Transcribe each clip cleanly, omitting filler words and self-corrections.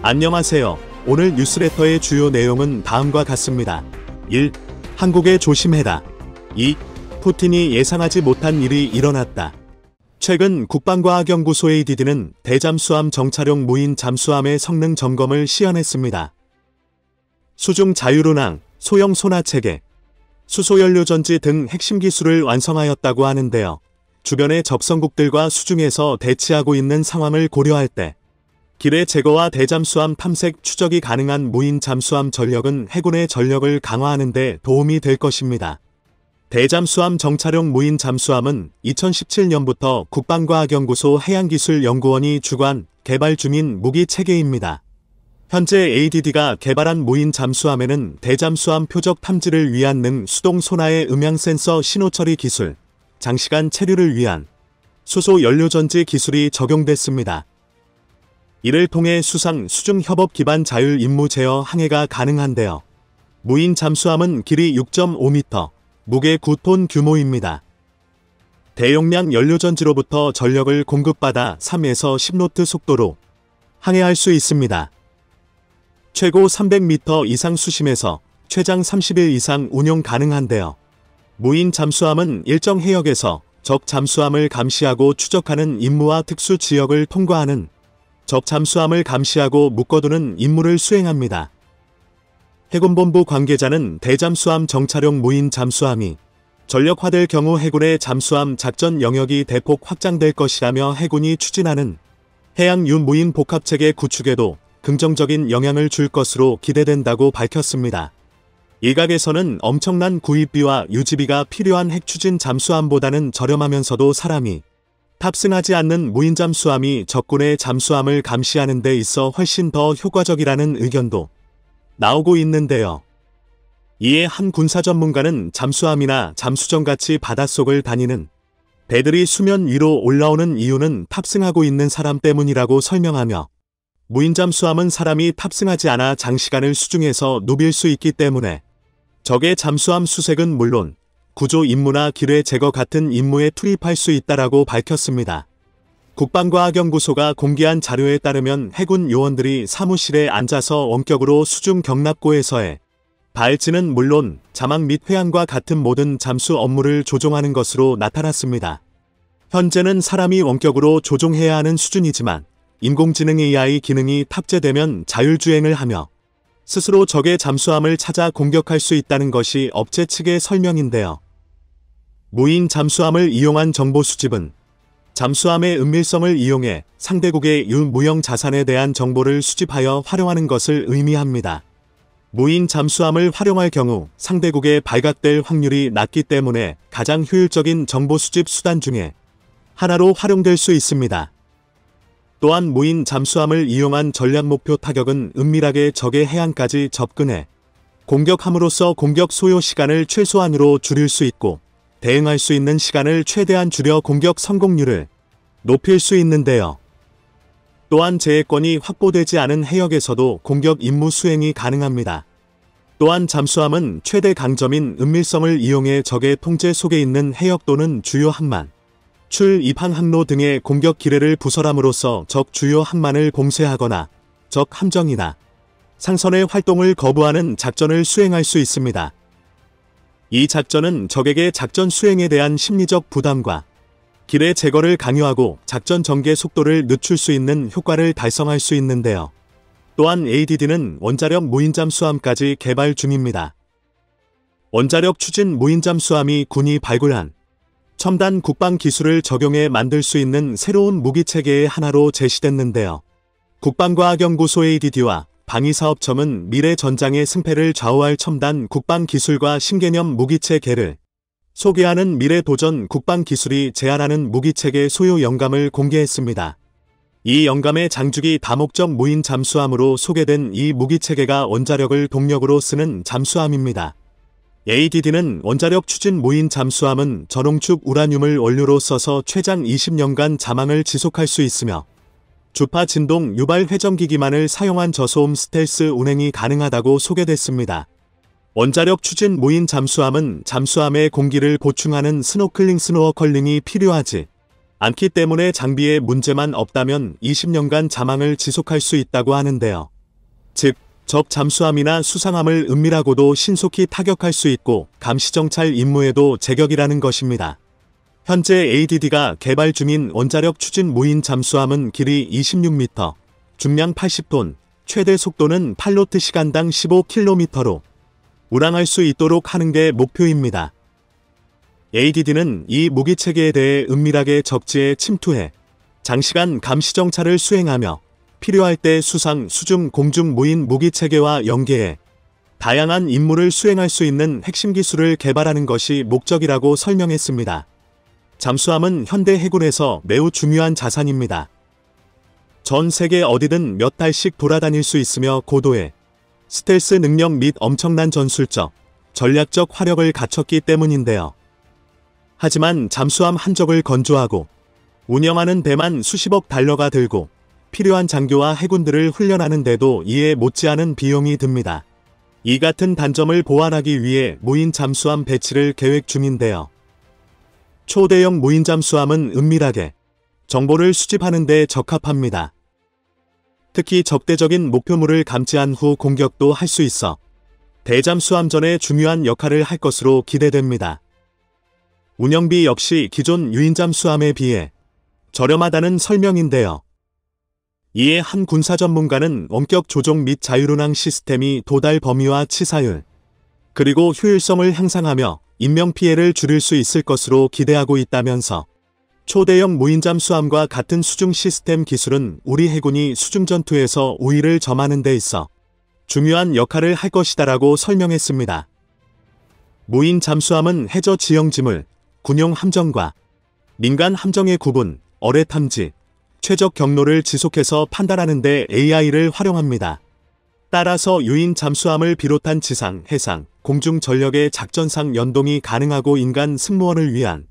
안녕하세요. 오늘 뉴스레터의 주요 내용은 다음과 같습니다. 1. 한국에 조심해라. 2. 푸틴이 예상하지 못한 일이 일어났다. 최근 국방과학연구소 ADD는 대잠수함 정찰용 무인 잠수함의 성능 점검을 시연했습니다. 수중 자율운항, 소형 소나체계, 수소연료전지 등 핵심 기술을 완성하였다고 하는데요. 주변의 접선국들과 수중에서 대치하고 있는 상황을 고려할 때 기뢰 제거와 대잠수함 탐색 추적이 가능한 무인 잠수함 전력은 해군의 전력을 강화하는 데 도움이 될 것입니다. 대잠수함 정찰용 무인 잠수함은 2017년부터 국방과학연구소 해양기술연구원이 주관, 개발 중인 무기 체계입니다. 현재 ADD가 개발한 무인 잠수함에는 대잠수함 표적 탐지를 위한 수동 소나의 음향 센서 신호 처리 기술, 장시간 체류를 위한 수소 연료전지 기술이 적용됐습니다. 이를 통해 수상, 수중 협업 기반 자율 임무 제어 항해가 가능한데요. 무인 잠수함은 길이 6.5m, 무게 9톤 규모입니다. 대용량 연료전지로부터 전력을 공급받아 3에서 10노트 속도로 항해할 수 있습니다. 최고 300m 이상 수심에서 최장 30일 이상 운용 가능한데요. 무인 잠수함은 일정 해역에서 적 잠수함을 감시하고 추적하는 임무와 특수 지역을 통과하는 적 잠수함을 감시하고 묶어두는 임무를 수행합니다. 해군본부 관계자는 대잠수함 정찰용 무인 잠수함이 전력화될 경우 해군의 잠수함 작전 영역이 대폭 확장될 것이라며 해군이 추진하는 해양 유무인 복합체계 구축에도 긍정적인 영향을 줄 것으로 기대된다고 밝혔습니다. 일각에서는 엄청난 구입비와 유지비가 필요한 핵추진 잠수함보다는 저렴하면서도 사람이 탑승하지 않는 무인 잠수함이 적군의 잠수함을 감시하는 데 있어 훨씬 더 효과적이라는 의견도 나오고 있는데요. 이에 한 군사 전문가는 잠수함이나 잠수정같이 바닷속을 다니는 배들이 수면 위로 올라오는 이유는 탑승하고 있는 사람 때문이라고 설명하며 무인 잠수함은 사람이 탑승하지 않아 장시간을 수중에서 누빌 수 있기 때문에 적의 잠수함 수색은 물론 구조 임무나 기뢰 제거 같은 임무에 투입할 수 있다라고 밝혔습니다. 국방과학연구소가 공개한 자료에 따르면 해군 요원들이 사무실에 앉아서 원격으로 수중 경납고에서의 발진은 물론 자막 및 회항과 같은 모든 잠수 업무를 조종하는 것으로 나타났습니다. 현재는 사람이 원격으로 조종해야 하는 수준이지만 인공지능 AI 기능이 탑재되면 자율주행을 하며 스스로 적의 잠수함을 찾아 공격할 수 있다는 것이 업체 측의 설명인데요. 무인 잠수함을 이용한 정보 수집은 잠수함의 은밀성을 이용해 상대국의 유무형 자산에 대한 정보를 수집하여 활용하는 것을 의미합니다. 무인 잠수함을 활용할 경우 상대국에 발각될 확률이 낮기 때문에 가장 효율적인 정보 수집 수단 중에 하나로 활용될 수 있습니다. 또한 무인 잠수함을 이용한 전략 목표 타격은 은밀하게 적의 해안까지 접근해 공격함으로써 공격 소요 시간을 최소한으로 줄일 수 있고 대응할 수 있는 시간을 최대한 줄여 공격 성공률을 높일 수 있는데요. 또한 제해권이 확보되지 않은 해역에서도 공격 임무 수행이 가능합니다. 또한 잠수함은 최대 강점인 은밀성을 이용해 적의 통제 속에 있는 해역 또는 주요 항만, 출, 입항 항로 등의 공격 기뢰를 부설함으로써 적 주요 항만을 봉쇄하거나 적 함정이나 상선의 활동을 거부하는 작전을 수행할 수 있습니다. 이 작전은 적에게 작전 수행에 대한 심리적 부담과 기뢰 제거를 강요하고 작전 전개 속도를 늦출 수 있는 효과를 달성할 수 있는데요. 또한 ADD는 원자력 무인 잠수함까지 개발 중입니다. 원자력 추진 무인 잠수함이 군이 발굴한 첨단 국방 기술을 적용해 만들 수 있는 새로운 무기 체계의 하나로 제시됐는데요. 국방과학연구소 ADD와 방위사업청은 미래 전장의 승패를 좌우할 첨단 국방 기술과 신개념 무기체계를 소개하는 미래 도전 국방 기술이 제안하는 무기체계 소유 영감을 공개했습니다. 이 영감의 장주기 다목적 무인 잠수함으로 소개된 이 무기체계가 원자력을 동력으로 쓰는 잠수함입니다. ADD는 원자력 추진 무인 잠수함은 전홍축 우라늄을 원료로 써서 최장 20년간 자망을 지속할 수 있으며 주파 진동 유발 회전기기만을 사용한 저소음 스텔스 운행이 가능하다고 소개됐습니다. 원자력 추진 무인 잠수함은 잠수함의 공기를 보충하는 스노클링 스노어컬링이 필요하지 않기 때문에 장비에 문제만 없다면 20년간 자망을 지속할 수 있다고 하는데요. 즉, 적 잠수함이나 수상함을 은밀하고도 신속히 타격할 수 있고 감시정찰 임무에도 제격이라는 것입니다. 현재 ADD가 개발 중인 원자력 추진 무인 잠수함은 길이 26m, 중량 80톤, 최대 속도는 팔로트 시간당 15km로 운항할 수 있도록 하는 게 목표입니다. ADD는 이 무기체계에 대해 은밀하게 적지에 침투해 장시간 감시정찰을 수행하며 필요할 때 수상, 수중, 공중 무인 무기체계와 연계해 다양한 임무를 수행할 수 있는 핵심 기술을 개발하는 것이 목적이라고 설명했습니다. 잠수함은 현대 해군에서 매우 중요한 자산입니다. 전 세계 어디든 몇 달씩 돌아다닐 수 있으며 고도의 스텔스 능력 및 엄청난 전술적, 전략적 화력을 갖췄기 때문인데요. 하지만 잠수함 한 척을 건조하고 운영하는 데만 수십억 달러가 들고 필요한 장교와 해군들을 훈련하는 데도 이에 못지않은 비용이 듭니다. 이 같은 단점을 보완하기 위해 무인 잠수함 배치를 계획 중인데요. 초대형 무인 잠수함은 은밀하게 정보를 수집하는 데 적합합니다. 특히 적대적인 목표물을 감지한 후 공격도 할 수 있어 대잠수함전에 중요한 역할을 할 것으로 기대됩니다. 운영비 역시 기존 유인잠수함에 비해 저렴하다는 설명인데요. 이에 한 군사 전문가는 원격 조종 및 자율운항 시스템이 도달 범위와 치사율, 그리고 효율성을 향상하며 인명피해를 줄일 수 있을 것으로 기대하고 있다면서 초대형 무인잠수함과 같은 수중 시스템 기술은 우리 해군이 수중전투에서 우위를 점하는 데 있어 중요한 역할을 할 것이다라고 설명했습니다. 무인 잠수함은 해저 지형지물, 군용 함정과 민간 함정의 구분, 어뢰 탐지, 최적 경로를 지속해서 판단하는 데 AI를 활용합니다. 따라서 유인 잠수함을 비롯한 지상, 해상, 공중 전력의 작전상 연동이 가능하고 인간 승무원을 위한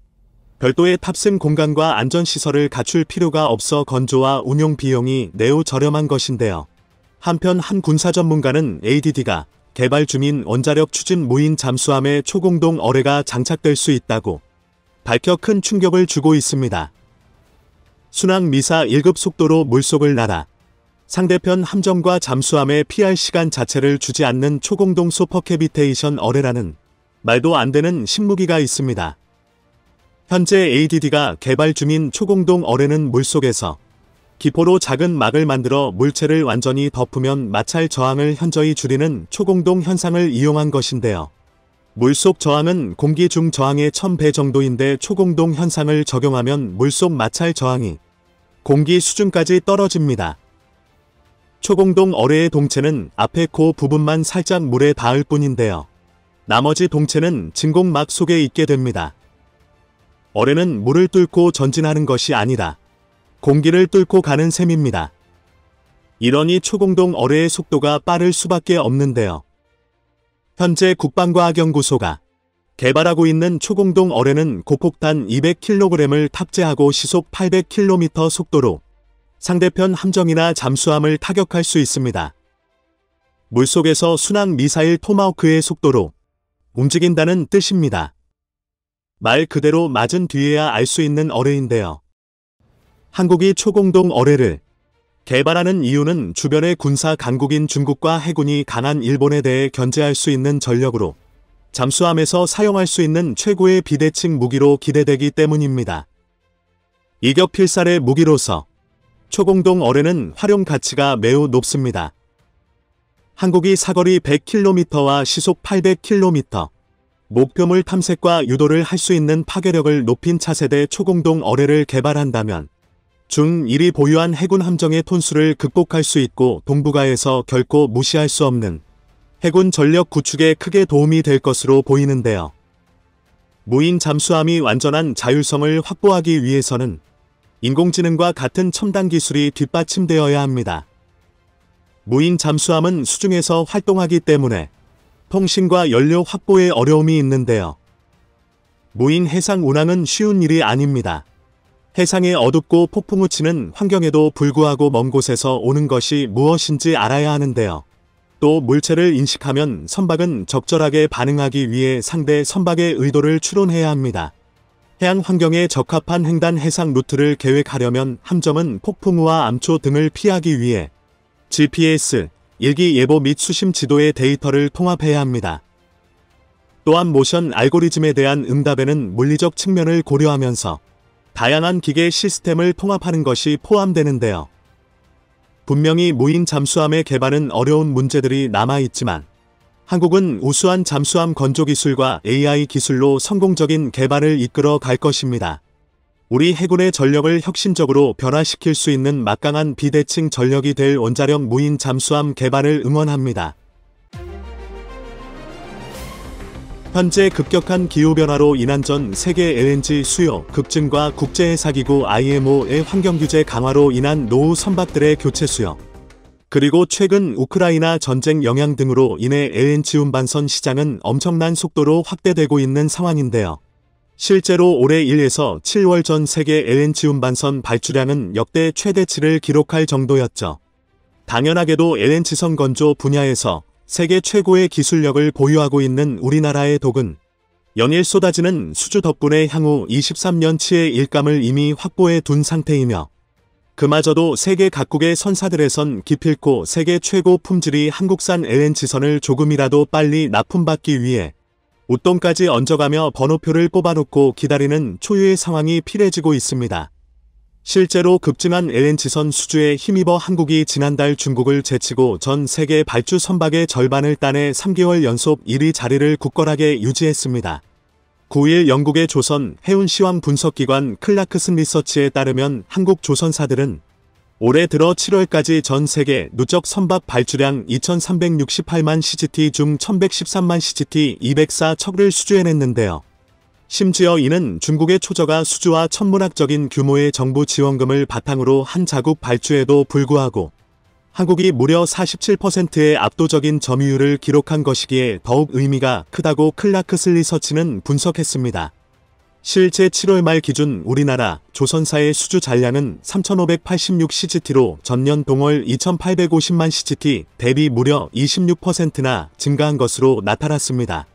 별도의 탑승 공간과 안전시설을 갖출 필요가 없어 건조와 운용 비용이 매우 저렴한 것인데요. 한편 한 군사 전문가는 ADD가 개발 중인 원자력 추진 무인 잠수함에 초공동 어뢰가 장착될 수 있다고 밝혀 큰 충격을 주고 있습니다. 순항 미사 1급 속도로 물속을 날아 상대편 함정과 잠수함에 피할 시간 자체를 주지 않는 초공동 소퍼캐비테이션 어뢰라는 말도 안 되는 신무기가 있습니다. 현재 ADD가 개발 중인 초공동 어뢰는 물속에서 기포로 작은 막을 만들어 물체를 완전히 덮으면 마찰 저항을 현저히 줄이는 초공동 현상을 이용한 것인데요. 물속 저항은 공기 중 저항의 1000배 정도인데 초공동 현상을 적용하면 물속 마찰 저항이 공기 수준까지 떨어집니다. 초공동 어뢰의 동체는 앞에 코 부분만 살짝 물에 닿을 뿐인데요. 나머지 동체는 진공막 속에 있게 됩니다. 어뢰는 물을 뚫고 전진하는 것이 아니라 공기를 뚫고 가는 셈입니다. 이러니 초공동 어뢰의 속도가 빠를 수밖에 없는데요. 현재 국방과학연구소가 개발하고 있는 초공동 어뢰는 고폭탄 200kg을 탑재하고 시속 800km 속도로 상대편 함정이나 잠수함을 타격할 수 있습니다. 물속에서 순항 미사일 토마호크의 속도로 움직인다는 뜻입니다. 말 그대로 맞은 뒤에야 알 수 있는 어뢰인데요. 한국이 초공동 어뢰를 개발하는 이유는 주변의 군사 강국인 중국과 해군이 강한 일본에 대해 견제할 수 있는 전력으로 잠수함에서 사용할 수 있는 최고의 비대칭 무기로 기대되기 때문입니다. 이격필살의 무기로서 초공동 어뢰는 활용 가치가 매우 높습니다. 한국이 사거리 100km와 시속 800km, 목표물 탐색과 유도를 할 수 있는 파괴력을 높인 차세대 초공동 어뢰를 개발한다면 중1이 보유한 해군 함정의 톤수를 극복할 수 있고 동북아에서 결코 무시할 수 없는 해군 전력 구축에 크게 도움이 될 것으로 보이는데요. 무인 잠수함이 완전한 자율성을 확보하기 위해서는 인공지능과 같은 첨단 기술이 뒷받침되어야 합니다. 무인 잠수함은 수중에서 활동하기 때문에 통신과 연료 확보에 어려움이 있는데요. 무인 해상 운항은 쉬운 일이 아닙니다. 해상의 어둡고 폭풍우 치는 환경에도 불구하고 먼 곳에서 오는 것이 무엇인지 알아야 하는데요. 또 물체를 인식하면 선박은 적절하게 반응하기 위해 상대 선박의 의도를 추론해야 합니다. 해양 환경에 적합한 횡단 해상 루트를 계획하려면 함정은 폭풍우와 암초 등을 피하기 위해 GPS, 일기예보 및 수심 지도의 데이터를 통합해야 합니다. 또한 모션 알고리즘에 대한 응답에는 물리적 측면을 고려하면서 다양한 기계 시스템을 통합하는 것이 포함되는데요. 분명히 무인 잠수함의 개발은 어려운 문제들이 남아있지만 한국은 우수한 잠수함 건조 기술과 AI 기술로 성공적인 개발을 이끌어 갈 것입니다. 우리 해군의 전력을 혁신적으로 변화시킬 수 있는 막강한 비대칭 전력이 될 원자력 무인 잠수함 개발을 응원합니다. 현재 급격한 기후변화로 인한 전 세계 LNG 수요 급증과 국제해사기구 IMO의 환경규제 강화로 인한 노후 선박들의 교체 수요, 그리고 최근 우크라이나 전쟁 영향 등으로 인해 LNG 운반선 시장은 엄청난 속도로 확대되고 있는 상황인데요. 실제로 올해 1에서 7월 전 세계 LNG 운반선 발주량은 역대 최대치를 기록할 정도였죠. 당연하게도 LNG선 건조 분야에서 세계 최고의 기술력을 보유하고 있는 우리나라의 독은 연일 쏟아지는 수주 덕분에 향후 23년치의 일감을 이미 확보해 둔 상태이며 그마저도 세계 각국의 선사들에선 기필코 세계 최고 품질이 한국산 LNG선을 조금이라도 빨리 납품받기 위해 웃돈까지 얹어가며 번호표를 뽑아놓고 기다리는 초유의 상황이 필해지고 있습니다. 실제로 급증한 LNG선 수주에 힘입어 한국이 지난달 중국을 제치고 전 세계 발주 선박의 절반을 따내 3개월 연속 1위 자리를 굳건하게 유지했습니다. 9일 영국의 조선 해운시황 분석기관 클라크슨 리서치에 따르면 한국 조선사들은 올해 들어 7월까지 전 세계 누적 선박 발주량 2368만 CGT 중 1113만 CGT 204척을 수주해냈는데요. 심지어 이는 중국의 초저가 수주와 천문학적인 규모의 정부 지원금을 바탕으로 한 자국 발주에도 불구하고 한국이 무려 47%의 압도적인 점유율을 기록한 것이기에 더욱 의미가 크다고 클라크슨 리서치는 분석했습니다. 실제 7월 말 기준 우리나라 조선사의 수주 잔량은 3,586CGT로 전년 동월 2,850만 CGT 대비 무려 26%나 증가한 것으로 나타났습니다.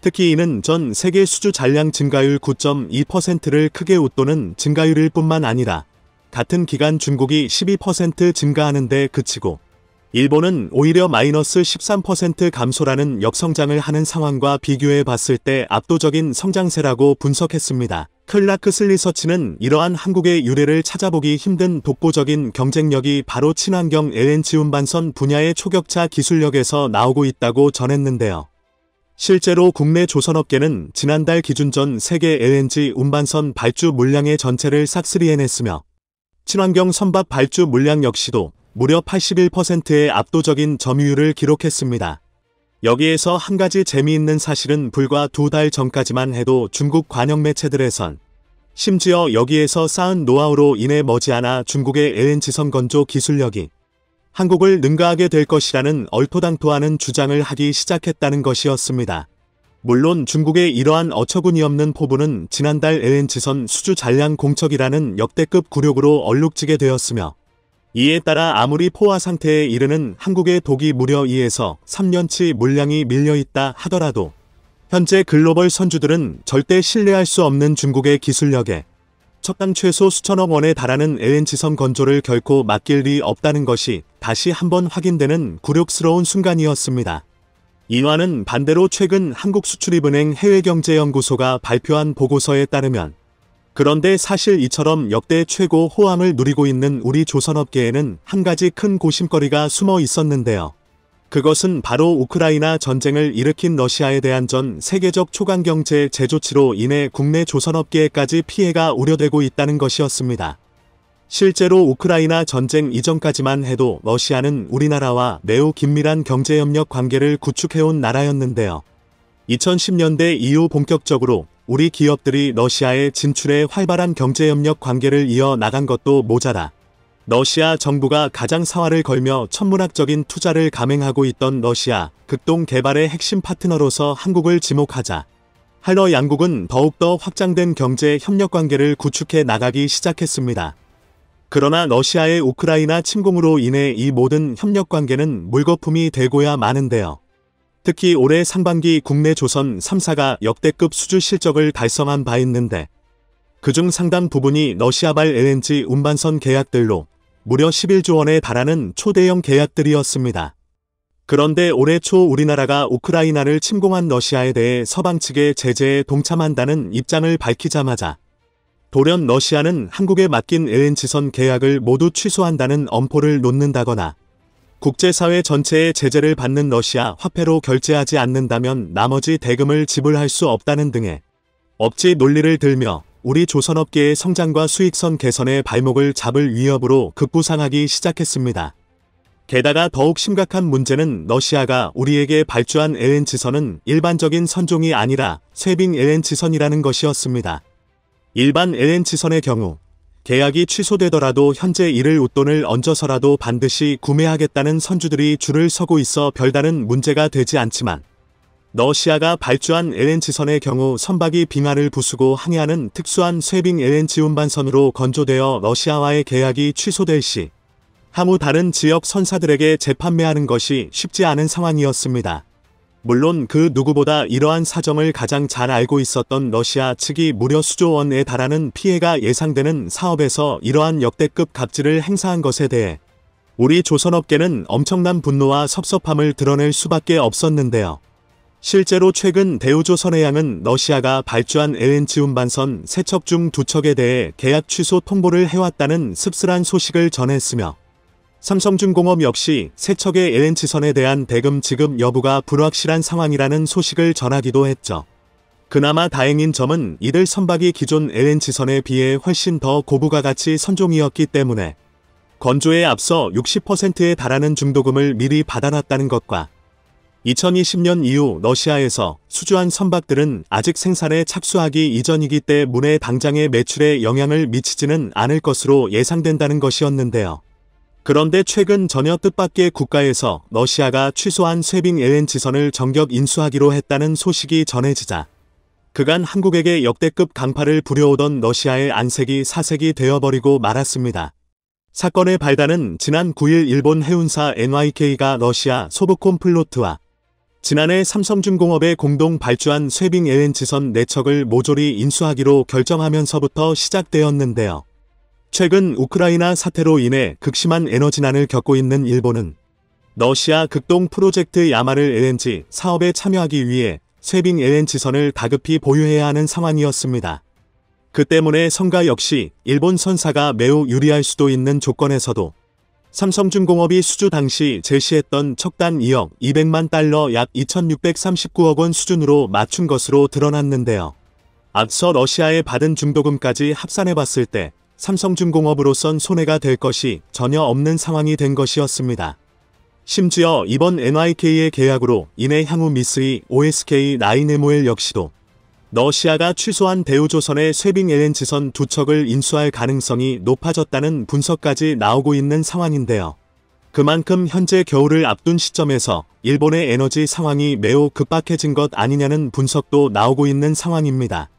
특히 이는 전 세계 수주 잔량 증가율 9.2%를 크게 웃도는 증가율일 뿐만 아니라 같은 기간 중국이 12% 증가하는 데 그치고 일본은 오히려 마이너스 13% 감소라는 역성장을 하는 상황과 비교해 봤을 때 압도적인 성장세라고 분석했습니다. 클라크슨 리서치는 이러한 한국의 유래를 찾아보기 힘든 독보적인 경쟁력이 바로 친환경 LNG 운반선 분야의 초격차 기술력에서 나오고 있다고 전했는데요. 실제로 국내 조선업계는 지난달 기준 전 세계 LNG 운반선 발주 물량의 전체를 싹쓸이해냈으며 친환경 선박 발주 물량 역시도 무려 81%의 압도적인 점유율을 기록했습니다. 여기에서 한 가지 재미있는 사실은 불과 2달 전까지만 해도 중국 관영 매체들에선 심지어 여기에서 쌓은 노하우로 인해 머지않아 중국의 LNG선 건조 기술력이 한국을 능가하게 될 것이라는 얼토당토하는 주장을 하기 시작했다는 것이었습니다. 물론 중국의 이러한 어처구니없는 포부는 지난달 LNG선 수주 잔량 공척이라는 역대급 굴욕으로 얼룩지게 되었으며 이에 따라 아무리 포화 상태에 이르는 한국의 독이 무려 2에서 3년치 물량이 밀려있다 하더라도 현재 글로벌 선주들은 절대 신뢰할 수 없는 중국의 기술력에 척당 최소 수천억 원에 달하는 LNG선 건조를 결코 맡길 리 없다는 것이 다시 한번 확인되는 굴욕스러운 순간이었습니다. 이와는 반대로 최근 한국수출입은행 해외경제연구소가 발표한 보고서에 따르면 그런데 사실 이처럼 역대 최고 호황을 누리고 있는 우리 조선업계에는 한 가지 큰 고심거리가 숨어 있었는데요. 그것은 바로 우크라이나 전쟁을 일으킨 러시아에 대한 전 세계적 초강경제 제조치로 인해 국내 조선업계에까지 피해가 우려되고 있다는 것이었습니다. 실제로 우크라이나 전쟁 이전까지만 해도 러시아는 우리나라와 매우 긴밀한 경제협력 관계를 구축해온 나라였는데요. 2010년대 이후 본격적으로 우리 기업들이 러시아에 진출해 활발한 경제협력 관계를 이어나간 것도 모자라 러시아 정부가 가장 사활을 걸며 천문학적인 투자를 감행하고 있던 러시아 극동 개발의 핵심 파트너로서 한국을 지목하자 한러 양국은 더욱더 확장된 경제 협력 관계를 구축해 나가기 시작했습니다. 그러나 러시아의 우크라이나 침공으로 인해 이 모든 협력 관계는 물거품이 되고야 마는데요. 특히 올해 상반기 국내 조선 3사가 역대급 수주 실적을 달성한 바 있는데 그중 상당 부분이 러시아발 LNG 운반선 계약들로 무려 11조 원에 달하는 초대형 계약들이었습니다. 그런데 올해 초 우리나라가 우크라이나를 침공한 러시아에 대해 서방 측의 제재에 동참한다는 입장을 밝히자마자 돌연 러시아는 한국에 맡긴 LNG선 계약을 모두 취소한다는 엄포를 놓는다거나 국제사회 전체의 제재를 받는 러시아 화폐로 결제하지 않는다면 나머지 대금을 지불할 수 없다는 등의 억지 논리를 들며 우리 조선업계의 성장과 수익성 개선의 발목을 잡을 위협으로 급부상하기 시작했습니다. 게다가 더욱 심각한 문제는 러시아가 우리에게 발주한 LNG선은 일반적인 선종이 아니라 쇠빙 LNG선이라는 것이었습니다. 일반 LNG선의 경우 계약이 취소되더라도 현재 이를 웃돈을 얹어서라도 반드시 구매하겠다는 선주들이 줄을 서고 있어 별다른 문제가 되지 않지만 러시아가 발주한 LNG선의 경우 선박이 빙하를 부수고 항해하는 특수한 쇠빙 LNG 운반선으로 건조되어 러시아와의 계약이 취소될 시 아무 다른 지역 선사들에게 재판매하는 것이 쉽지 않은 상황이었습니다. 물론 그 누구보다 이러한 사정을 가장 잘 알고 있었던 러시아 측이 무려 수조 원에 달하는 피해가 예상되는 사업에서 이러한 역대급 갑질을 행사한 것에 대해 우리 조선업계는 엄청난 분노와 섭섭함을 드러낼 수밖에 없었는데요. 실제로 최근 대우조선해양은 러시아가 발주한 LNG 운반선 3척 중 2척에 대해 계약 취소 통보를 해왔다는 씁쓸한 소식을 전했으며 삼성중공업 역시 3척의 LNG선에 대한 대금 지급 여부가 불확실한 상황이라는 소식을 전하기도 했죠. 그나마 다행인 점은 이들 선박이 기존 LNG선에 비해 훨씬 더 고부가가치 선종이었기 때문에 건조에 앞서 60%에 달하는 중도금을 미리 받아놨다는 것과 2020년 이후 러시아에서 수주한 선박들은 아직 생산에 착수하기 이전이기 때문에 당장의 매출에 영향을 미치지는 않을 것으로 예상된다는 것이었는데요. 그런데 최근 전혀 뜻밖의 국가에서 러시아가 취소한 쇠빙 LNG선을 전격 인수하기로 했다는 소식이 전해지자 그간 한국에게 역대급 강파를 부려오던 러시아의 안색이 사색이 되어버리고 말았습니다. 사건의 발단은 지난 9일 일본 해운사 NYK가 러시아 소브콘플로트와 지난해 삼성중공업에 공동 발주한 쇠빙 LNG선 4척을 모조리 인수하기로 결정하면서부터 시작되었는데요. 최근 우크라이나 사태로 인해 극심한 에너지난을 겪고 있는 일본은 러시아 극동 프로젝트 야마르 LNG 사업에 참여하기 위해 쇠빙 LNG선을 다급히 보유해야 하는 상황이었습니다. 그 때문에 성가 역시 일본 선사가 매우 유리할 수도 있는 조건에서도 삼성중공업이 수주 당시 제시했던 척단 2억 200만 달러 약 2639억 원 수준으로 맞춘 것으로 드러났는데요. 앞서 러시아에 받은 중도금까지 합산해봤을 때 삼성중공업으로선 손해가 될 것이 전혀 없는 상황이 된 것이었습니다. 심지어 이번 NYK의 계약으로 인해 향후 미쓰이 OSK 라인MOL 역시도 러시아가 취소한 대우조선의 쇠빙 LNG선 2척을 인수할 가능성이 높아졌다는 분석까지 나오고 있는 상황인데요. 그만큼 현재 겨울을 앞둔 시점에서 일본의 에너지 상황이 매우 급박해진 것 아니냐는 분석도 나오고 있는 상황입니다.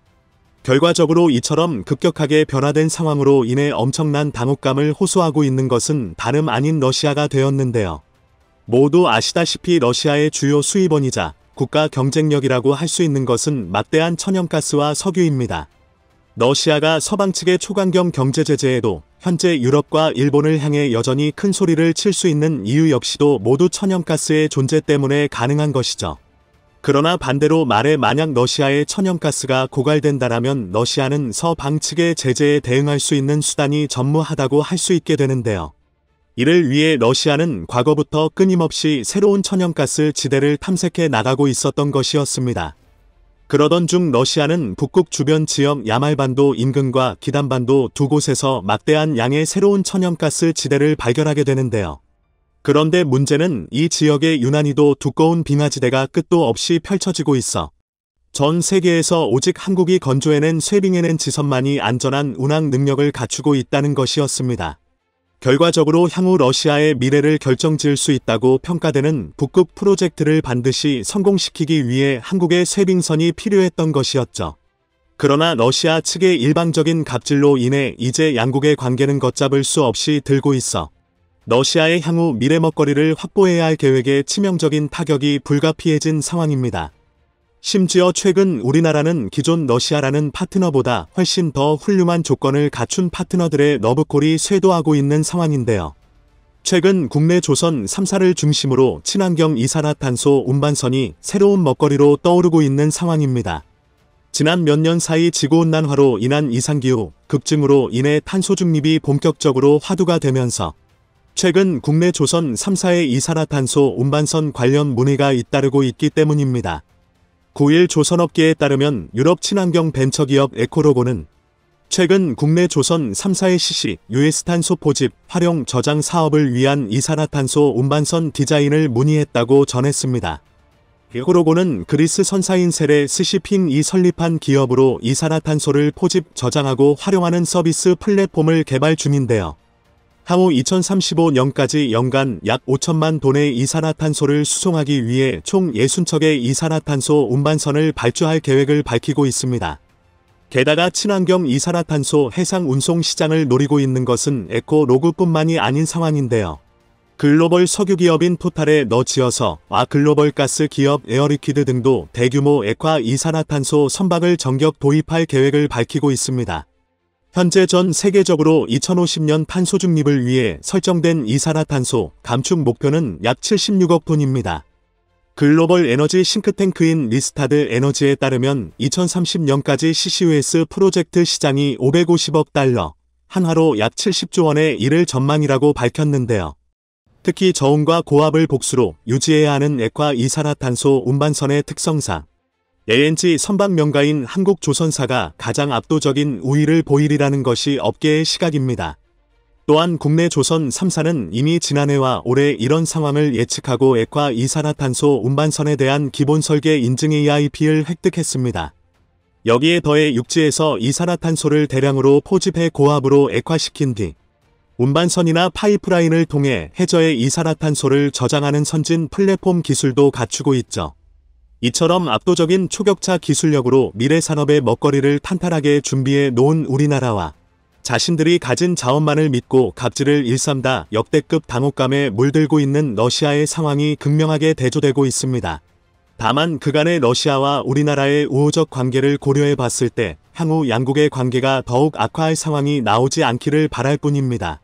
결과적으로 이처럼 급격하게 변화된 상황으로 인해 엄청난 당혹감을 호소하고 있는 것은 다름 아닌 러시아가 되었는데요. 모두 아시다시피 러시아의 주요 수입원이자 국가 경쟁력이라고 할 수 있는 것은 막대한 천연가스와 석유입니다. 러시아가 서방 측의 초강경 경제 제재에도 현재 유럽과 일본을 향해 여전히 큰 소리를 칠 수 있는 이유 역시도 모두 천연가스의 존재 때문에 가능한 것이죠. 그러나 반대로 말해 만약 러시아의 천연가스가 고갈된다라면 러시아는 서방 측의 제재에 대응할 수 있는 수단이 전무하다고 할 수 있게 되는데요. 이를 위해 러시아는 과거부터 끊임없이 새로운 천연가스 지대를 탐색해 나가고 있었던 것이었습니다. 그러던 중 러시아는 북극 주변 지역 야말반도 인근과 기단반도 두 곳에서 막대한 양의 새로운 천연가스 지대를 발견하게 되는데요. 그런데 문제는 이 지역의 유난히도 두꺼운 빙하지대가 끝도 없이 펼쳐지고 있어 전 세계에서 오직 한국이 건조해낸 쇠빙 LNG선만이 안전한 운항 능력을 갖추고 있다는 것이었습니다. 결과적으로 향후 러시아의 미래를 결정지을 수 있다고 평가되는 북극 프로젝트를 반드시 성공시키기 위해 한국의 쇠빙선이 필요했던 것이었죠. 그러나 러시아 측의 일방적인 갑질로 인해 이제 양국의 관계는 걷잡을 수 없이 들고 있어 러시아의 향후 미래 먹거리를 확보해야 할 계획에 치명적인 타격이 불가피해진 상황입니다. 심지어 최근 우리나라는 기존 러시아라는 파트너보다 훨씬 더 훌륭한 조건을 갖춘 파트너들의 러브콜이 쇄도하고 있는 상황인데요. 최근 국내 조선 3사를 중심으로 친환경 이산화탄소 운반선이 새로운 먹거리로 떠오르고 있는 상황입니다. 지난 몇 년 사이 지구온난화로 인한 이상기후 급증으로 인해 탄소 중립이 본격적으로 화두가 되면서 최근 국내 조선 3사의 이산화탄소 운반선 관련 문의가 잇따르고 있기 때문입니다. 9일 조선업계에 따르면 유럽 친환경 벤처기업 에코로고는 최근 국내 조선 3사의 CCUS 탄소 포집, 활용, 저장 사업을 위한 이산화탄소 운반선 디자인을 문의했다고 전했습니다. 에코로고는 그리스 선사인 세례 스시핑이 설립한 기업으로 이산화탄소를 포집, 저장하고 활용하는 서비스 플랫폼을 개발 중인데요. 향후 2035년까지 연간 약 5천만 톤의 이산화탄소를 수송하기 위해 총 60척의 이산화탄소 운반선을 발주할 계획을 밝히고 있습니다. 게다가 친환경 이산화탄소 해상 운송 시장을 노리고 있는 것은 에코로그뿐만이 아닌 상황인데요. 글로벌 석유 기업인 토탈에 너지어서 글로벌 가스 기업 에어리퀴드 등도 대규모 액화 이산화탄소 선박을 전격 도입할 계획을 밝히고 있습니다. 현재 전 세계적으로 2050년 탄소 중립을 위해 설정된 이산화탄소 감축 목표는 약 76억 톤입니다. 글로벌 에너지 싱크탱크인 리스타드 에너지에 따르면 2030년까지 CCUS 프로젝트 시장이 550억 달러, 한화로 약 70조 원에 이를 전망이라고 밝혔는데요. 특히 저온과 고압을 복수로 유지해야 하는 액화 이산화탄소 운반선의 특성상 LNG 선박 명가인 한국조선사가 가장 압도적인 우위를 보이리라는 것이 업계의 시각입니다. 또한 국내 조선 3사는 이미 지난해와 올해 이런 상황을 예측하고 액화 이산화탄소 운반선에 대한 기본 설계 인증 AIP를 획득했습니다. 여기에 더해 육지에서 이산화탄소를 대량으로 포집해 고압으로 액화시킨 뒤 운반선이나 파이프라인을 통해 해저에 이산화탄소를 저장하는 선진 플랫폼 기술도 갖추고 있죠. 이처럼 압도적인 초격차 기술력으로 미래 산업의 먹거리를 탄탄하게 준비해 놓은 우리나라와 자신들이 가진 자원만을 믿고 갑질을 일삼다 역대급 당혹감에 물들고 있는 러시아의 상황이 극명하게 대조되고 있습니다. 다만 그간의 러시아와 우리나라의 우호적 관계를 고려해 봤을 때 향후 양국의 관계가 더욱 악화할 상황이 나오지 않기를 바랄 뿐입니다.